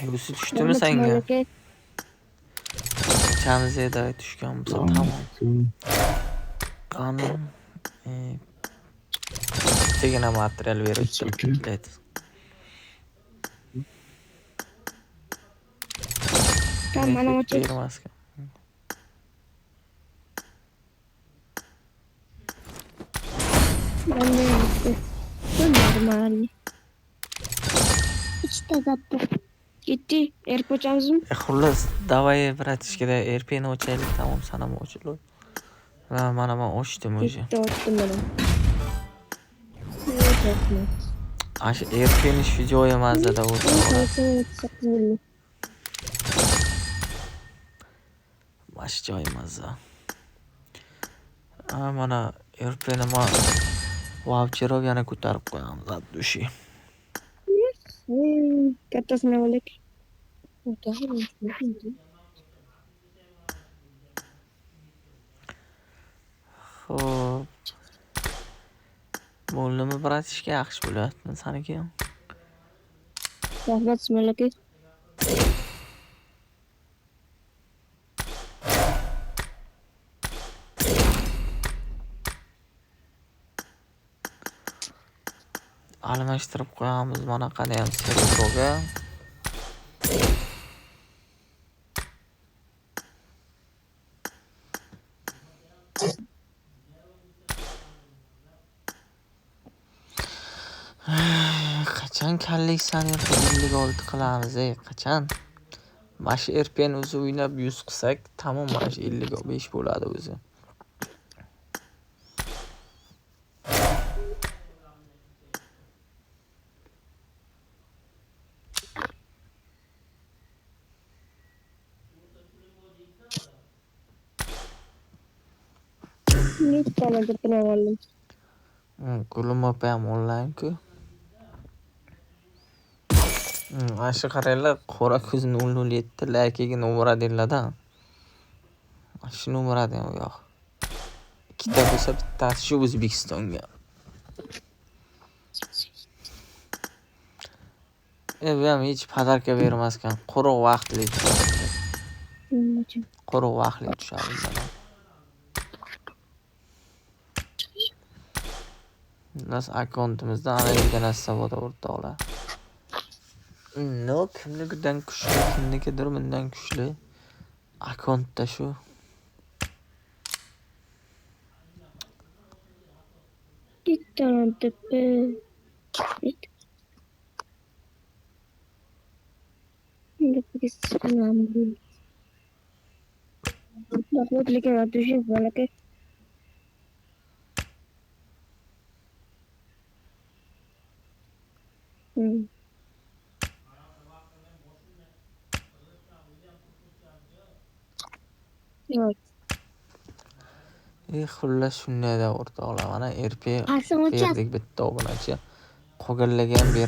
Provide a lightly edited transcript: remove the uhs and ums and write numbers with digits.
Yuzi tushdimi Muhammad senga? Ismoil aka. Chamiz edi tushgan bo'lsa tamom. Qani bittagina material berib bitta. Kam mana Effekt ochib. bermaskan. Нормально. Ikkita zappa. Ketdi. Erib ochamizmi? Xullas, давай, bratishkada RP'ni o'chaylik, tamom, sanam o'childi. Va mana men ochdim o'zi. Bitta ochdim mana. Ash RP'ni shu joyi mazada o'tirdi. Bash joy mazza. Mana RP'ni men voucherov yana ko'tarib qo'yamiz, dushi. Kattasini olaylik. Xo'p. Bo'ldimi, bratishka, yaxshi bo'lyapti saniki. Rahmat Ismoil aka. Almashtirib qo'yamiz mana qani ham serverga. Qachon kallik sanirni 56 qilamiz, qachon? Mana shu RP'ni o'zi o'ynab 100 qilsak, tamom, mana shu 55 bo'ladi o'zi. Nechtani bitirib oldim. Gulim opa ham onlayn-ku. Mana shu qaranglar, qora ko'z 007 lakiga nomera deyiladi. Mana shu nomeradan u yoq. Ikkita bo'lsa bittasi shu O'zbekistonga. Bu ham hech podarka bermaskan. Quruq vaqtli tushadi. Quruq vaqtli tushadi mana. Biz akkauntimizda ana degan narsa bor o'rtoqlar. No, kimnikidan kuchli, kimnikidir bundan kuchli. Akkauntda shu. Ikkitadan tepe. Rahmat lekin atushin balaki. Yo'q. Xullas shunday da o'rtoqlar. Mana RP Qarsin o'chas. berdik bitta obunachi. Qolganlarga ham beramiz.